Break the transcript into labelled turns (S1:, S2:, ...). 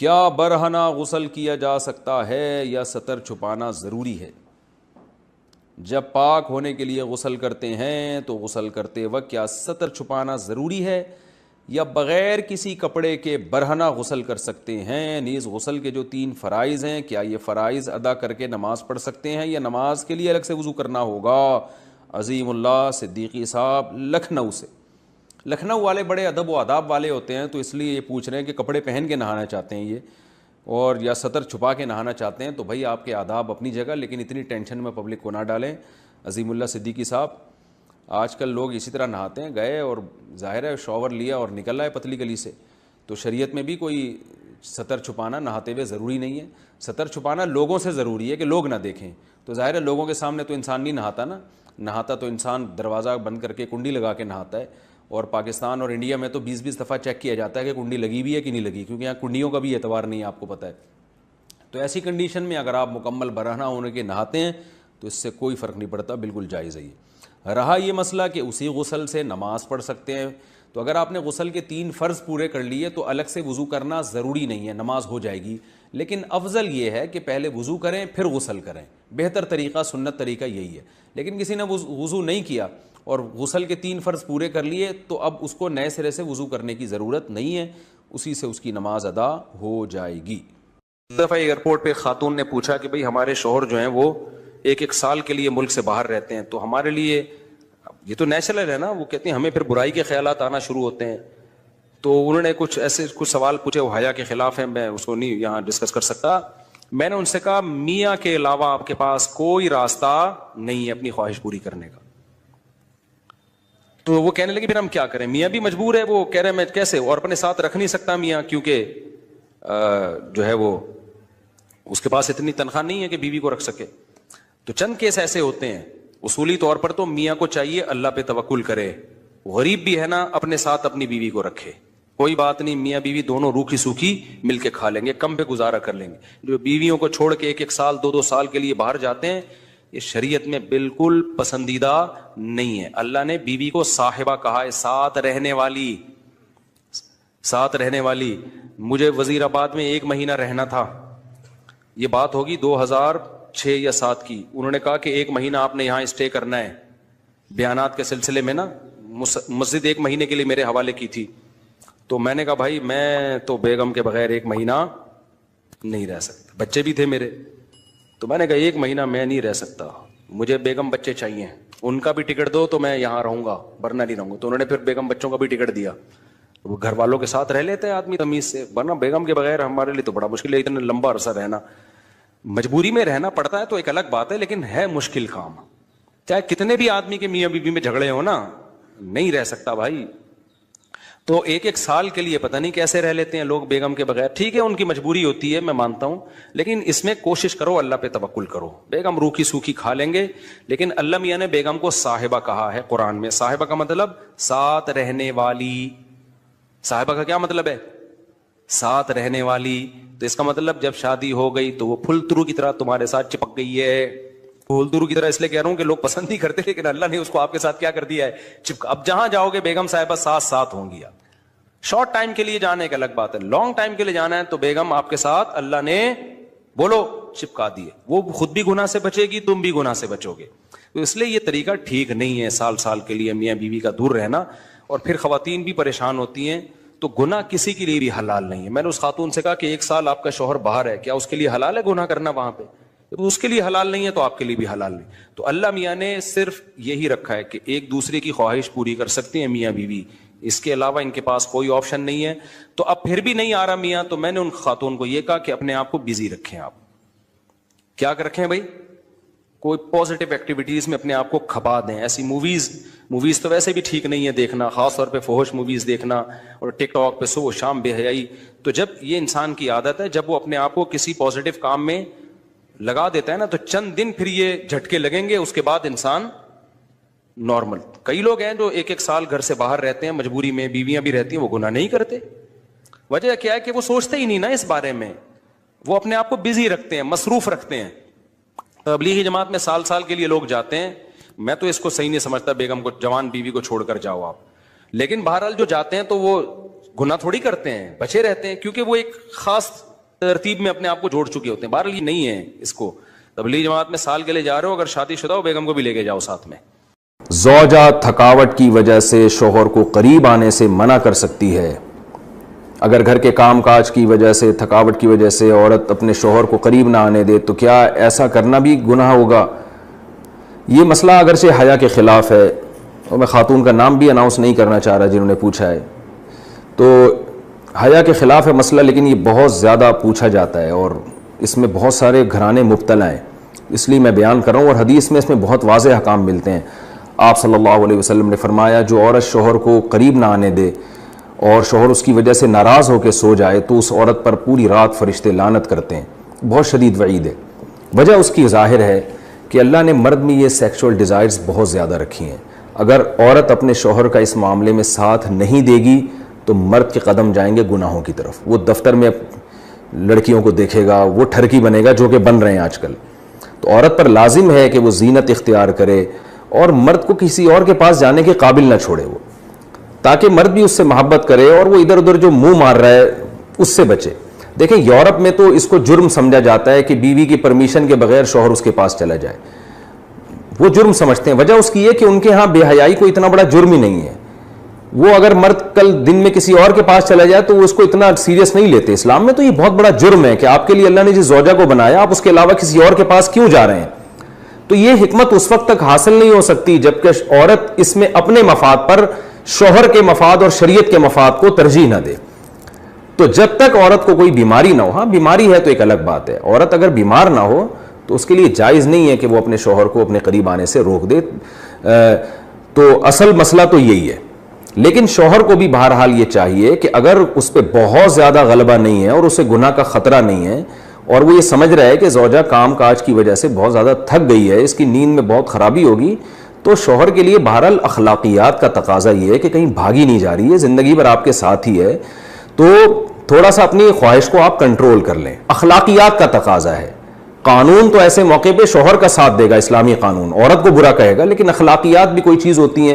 S1: کیا برہنہ غسل کیا جا سکتا ہے یا سطر چھپانا ضروری ہے؟ جب پاک ہونے کے لیے غسل کرتے ہیں تو غسل کرتے وقت کیا سطر چھپانا ضروری ہے یا بغیر کسی کپڑے کے برہنہ غسل کر سکتے ہیں؟ نیز غسل کے جو 3 فرائض ہیں کیا یہ فرائض ادا کر کے نماز پڑھ سکتے ہیں یا نماز کے لیے الگ سے وضو کرنا ہوگا؟ عظیم اللہ صدیقی صاحب لکھنؤ سے۔ لکھنؤ والے بڑے ادب و آداب والے ہوتے ہیں، تو اس لیے یہ پوچھ رہے ہیں کہ کپڑے پہن کے نہانا چاہتے ہیں یہ اور یا سطر چھپا کے نہانا چاہتے ہیں، تو بھائی آپ کے آداب اپنی جگہ، لیکن اتنی ٹینشن میں پبلک کو نہ ڈالیں۔ عظیم اللہ صدیقی صاحب، آج کل لوگ اسی طرح نہاتے ہیں، گئے اور ظاہر ہے شاور لیا اور نکل آئے پتلی گلی سے، تو شریعت میں بھی کوئی سطر چھپانا نہاتے ہوئے ضروری نہیں ہے۔ سطر چھپانا لوگوں سے ضروری ہے کہ لوگ نہ دیکھیں، تو ظاہر ہے لوگوں کے سامنے تو انسان نہیں نہاتا نا، نہاتا تو انسان دروازہ بند کر کے کنڈی لگا کے نہاتا ہے، اور پاکستان اور انڈیا میں تو 20 دفعہ چیک کیا جاتا ہے کہ کنڈی لگی ہوئی ہے کہ نہیں لگی، کیونکہ یہاں کنڈیوں کا بھی اعتبار نہیں ہے، آپ کو پتہ ہے۔ تو ایسی کنڈیشن میں اگر آپ مکمل برہنہ ہونے کے نہاتے ہیں تو اس سے کوئی فرق نہیں پڑتا، بالکل جائز ہے یہ۔ رہا یہ مسئلہ کہ اسی غسل سے نماز پڑھ سکتے ہیں، تو اگر آپ نے غسل کے 3 فرض پورے کر لیے تو الگ سے وضو کرنا ضروری نہیں ہے، نماز ہو جائے گی، لیکن افضل یہ ہے کہ پہلے وضو کریں پھر غسل کریں، بہتر طریقہ سنت طریقہ یہی ہے۔ لیکن کسی نے وضو نہیں کیا اور غسل کے 3 فرض پورے کر لیے تو اب اس کو نئے سرے سے وضو کرنے کی ضرورت نہیں ہے، اسی سے اس کی نماز ادا ہو جائے گی۔ ایک دفعہ ایئرپورٹ پہ خاتون نے پوچھا کہ بھئی ہمارے شوہر جو ہیں وہ 1 سال کے لیے ملک سے باہر رہتے ہیں، تو ہمارے لیے یہ تو نیچرل ہے نا، وہ کہتے ہیں ہمیں پھر برائی کے خیالات آنا شروع ہوتے ہیں، تو انہوں نے کچھ سوال پوچھے، وہ حیا کے خلاف ہیں، میں اس کو نہیں یہاں ڈسکس کر سکتا۔ میں نے ان سے کہا میاں کے علاوہ آپ کے پاس کوئی راستہ نہیں ہے اپنی خواہش پوری کرنے کا۔ تو وہ کہنے لگے پھر ہم کیا کریں؟ میاں بھی مجبور ہے، وہ کہہ رہے ہیں میں کیسے، اور اپنے ساتھ رکھ نہیں سکتا میاں، کیونکہ جو ہے وہ اس کے پاس اتنی تنخواہ نہیں ہے کہ بیوی کو رکھ سکے۔ تو چند کیس ایسے ہوتے ہیں، اصولی طور پر تو میاں کو چاہیے اللہ پہ توکل کرے، غریب بھی ہے نا اپنے ساتھ اپنی بیوی کو رکھے، کوئی بات نہیں، میاں بیوی دونوں روکھی سوکھی مل کے کھا لیں گے، کم پہ گزارا کر لیں گے۔ جو بیویوں کو چھوڑ کے 1 سال 2 سال کے لیے باہر جاتے ہیں، یہ شریعت میں بالکل پسندیدہ نہیں ہے۔ اللہ نے بیوی کو صاحبہ کہا ہے، ساتھ رہنے والی، ساتھ رہنے والی۔ مجھے وزیر آباد میں 1 مہینہ رہنا تھا، یہ بات ہوگی 2006 یا 7 کی، انہوں نے کہا کہ 1 مہینہ آپ نے یہاں اسٹے کرنا ہے، بیانات کے سلسلے میں نا مسجد 1 مہینے کے لیے میرے حوالے کی تھی، تو میں نے کہا بھائی میں تو بیگم کے بغیر 1 مہینہ نہیں رہ سکتا، بچے بھی تھے میرے، تو میں نے کہا 1 مہینہ میں نہیں رہ سکتا، مجھے بیگم بچے چاہیے، ان کا بھی ٹکٹ دو تو میں یہاں رہوں گا ورنہ نہیں رہوں گا۔ تو انہوں نے پھر بیگم بچوں کا بھی ٹکٹ دیا۔ وہ گھر والوں کے ساتھ رہ لیتے ہیں آدمی تمیز سے، ورنہ بیگم کے بغیر ہمارے لیے تو بڑا مشکل ہے اتنا لمبا عرصہ رہنا۔ مجبوری میں رہنا پڑتا ہے تو ایک الگ بات ہے، لیکن ہے مشکل کام، چاہے کتنے بھی آدمی کے میاں بیوی میں جھگڑے ہو نا، نہیں رہ سکتا بھائی۔ تو 1 سال کے لیے پتہ نہیں کیسے رہ لیتے ہیں لوگ بیگم کے بغیر، ٹھیک ہے ان کی مجبوری ہوتی ہے میں مانتا ہوں، لیکن اس میں کوشش کرو اللہ پہ توکل کرو۔ بیگم روکھی سوکھی کھا لیں گے، لیکن اللہ میاں نے بیگم کو صاحبہ کہا ہے قرآن میں۔ صاحبہ کا مطلب ساتھ رہنے والی، صاحبہ کا کیا مطلب ہے؟ ساتھ رہنے والی۔ تو اس کا مطلب جب شادی ہو گئی تو وہ پھل ترو کی طرح تمہارے ساتھ چپک گئی ہے، پھول ترو کی طرح اس لیے کہہ رہا ہوں کہ لوگ پسند نہیں کرتے، لیکن اللہ نے اس کو آپ کے ساتھ کیا کر دیا ہے، اب جہاں جاؤ گے بیگم صاحبہ ساتھ ساتھ ہوں گی۔ آپ شارٹ ٹائم کے لیے جانے ایک الگ بات ہے، لانگ ٹائم کے لیے جانا ہے تو بیگم آپ کے ساتھ اللہ نے بولو چپکا دیے، وہ خود بھی گناہ سے بچے گی، تم بھی گناہ سے بچو گے۔ تو اس لیے یہ طریقہ ٹھیک نہیں ہے سال سال کے لیے میاں بیوی کا دور رہنا، اور پھر خواتین بھی پریشان ہوتی ہیں، تو گناہ کسی کے لیے بھی حلال نہیں ہے۔ میں نے اس خاتون سے کہا کہ 1 سال آپ کا شوہر باہر ہے، کیا اس کے لیے حلال ہے گناہ کرنا وہاں پہ؟ اس کے لیے حلال نہیں ہے تو آپ کے لیے بھی حلال نہیں۔ تو اللہ میاں نے صرف یہی رکھا ہے کہ ایک دوسرے کی خواہش پوری کر سکتے ہیں میاں بیوی، اس کے علاوہ ان کے پاس کوئی آپشن نہیں ہے۔ تو اب پھر بھی نہیں آ رہا میاں، تو میں نے ان خاتون کو یہ کہا کہ اپنے آپ کو بزی رکھیں۔ آپ کیا رکھیں بھائی؟ کوئی پازیٹیو ایکٹیویٹیز میں اپنے آپ کو کھپا دیں۔ ایسی موویز تو ویسے بھی ٹھیک نہیں ہے دیکھنا، خاص طور پہ فحش موویز دیکھنا، اور ٹک ٹاک پہ صبح شام بے حیائی۔ تو جب یہ انسان کی عادت ہے، جب وہ اپنے آپ کو کسی پازیٹیو کام میں لگا دیتا ہے نا، تو چند دن پھر یہ جھٹکے لگیں گے، اس کے بعد انسان نارمل۔ کئی لوگ ہیں جو 1 سال گھر سے باہر رہتے ہیں، مجبوری میں بیویاں بھی رہتی ہیں، وہ گناہ نہیں کرتے۔ وجہ کیا ہے کہ وہ سوچتے ہی نہیں نا اس بارے میں، وہ اپنے آپ کو بزی رکھتے ہیں، مصروف رکھتے ہیں۔ تبلیغی جماعت میں سال سال کے لیے لوگ جاتے ہیں، میں تو اس کو صحیح نہیں سمجھتا بیگم کو، جوان بیوی کو چھوڑ کر جاؤ آپ، لیکن بہرحال جو جاتے ہیں تو وہ گناہ تھوڑی کرتے ہیں، بچے رہتے ہیں، کیونکہ وہ ایک خاص ترتیب میں اپنے آپ کو جوڑ چکے ہوتے ہیں. بہرحال یہ نہیں ہے. اس کو تبلیغ جماعت میں سال کے لیے جا رہے ہو, اگر شادی شدہ ہو بیگم کو بھی لے کے جاؤ ساتھ میں.
S2: زوجہ تھکاوٹ کی وجہ سے شوہر کو قریب آنے سے منع کر سکتی ہے. اگر گھر کے کام کاج کی وجہ سے, تھکاوٹ کی وجہ سے عورت اپنے شوہر کو قریب نہ آنے دے تو کیا ایسا کرنا بھی گناہ ہوگا؟ یہ مسئلہ اگرچہ حیا کے خلاف ہے, اور میں خاتون کا نام بھی اناؤنس نہیں کرنا چاہ رہا جنہوں نے پوچھا ہے, تو حیا کے خلاف ہے مسئلہ, لیکن یہ بہت زیادہ پوچھا جاتا ہے اور اس میں بہت سارے گھرانے مبتلا ہیں, اس لیے میں بیان کر رہا ہوں. اور حدیث میں اس میں بہت واضح احکام ملتے ہیں. آپ صلی اللہ علیہ وسلم نے فرمایا جو عورت شوہر کو قریب نہ آنے دے اور شوہر اس کی وجہ سے ناراض ہو کے سو جائے تو اس عورت پر پوری رات فرشتے لعنت کرتے ہیں. بہت شدید وعید ہے. وجہ اس کی ظاہر ہے کہ اللہ نے مرد میں یہ سیکشول ڈیزائرز بہت زیادہ رکھی ہیں. اگر عورت اپنے شوہر کا اس معاملے میں ساتھ نہیں دے گی تو مرد کے قدم جائیں گے گناہوں کی طرف. وہ دفتر میں لڑکیوں کو دیکھے گا, وہ ٹھرکی بنے گا جو کہ بن رہے ہیں آج کل. تو عورت پر لازم ہے کہ وہ زینت اختیار کرے اور مرد کو کسی اور کے پاس جانے کے قابل نہ چھوڑے وہ, تاکہ مرد بھی اس سے محبت کرے اور وہ ادھر ادھر جو منہ مار رہا ہے اس سے بچے. دیکھیں یورپ میں تو اس کو جرم سمجھا جاتا ہے کہ بیوی کی پرمیشن کے بغیر شوہر اس کے پاس چلا جائے, وہ جرم سمجھتے ہیں. وجہ اس کی یہ کہ ان کے ہاں بے حیائی کو اتنا بڑا جرم ہی نہیں ہے. وہ اگر مرد کل دن میں کسی اور کے پاس چلا جائے تو وہ اس کو اتنا سیریس نہیں لیتے. اسلام میں تو یہ بہت بڑا جرم ہے کہ آپ کے لیے اللہ نے جس زوجہ کو بنایا آپ اس کے علاوہ کسی اور کے پاس کیوں جا رہے ہیں. تو یہ حکمت اس وقت تک حاصل نہیں ہو سکتی جب کہ عورت اس میں اپنے مفاد پر شوہر کے مفاد اور شریعت کے مفاد کو ترجیح نہ دے. تو جب تک عورت کو کوئی بیماری نہ ہو, ہاں بیماری ہے تو ایک الگ بات ہے, عورت اگر بیمار نہ ہو تو اس کے لیے جائز نہیں ہے کہ وہ اپنے شوہر کو اپنے قریب آنے سے روک دے. تو اصل مسئلہ تو یہی ہے. لیکن شوہر کو بھی بہرحال یہ چاہیے کہ اگر اس پہ بہت زیادہ غلبہ نہیں ہے اور اسے گناہ کا خطرہ نہیں ہے اور وہ یہ سمجھ رہا ہے کہ زوجہ کام کاج کی وجہ سے بہت زیادہ تھک گئی ہے, اس کی نیند میں بہت خرابی ہوگی, تو شوہر کے لیے بہرحال اخلاقیات کا تقاضا یہ ہے کہ کہیں بھاگی نہیں جا رہی ہے, زندگی بھر آپ کے ساتھ ہی ہے, تو تھوڑا سا اپنی خواہش کو آپ کنٹرول کر لیں. اخلاقیات کا تقاضا ہے. قانون تو ایسے موقع پہ شوہر کا ساتھ دے گا, اسلامی قانون عورت کو برا کہے گا, لیکن اخلاقیات بھی کوئی چیز ہوتی ہیں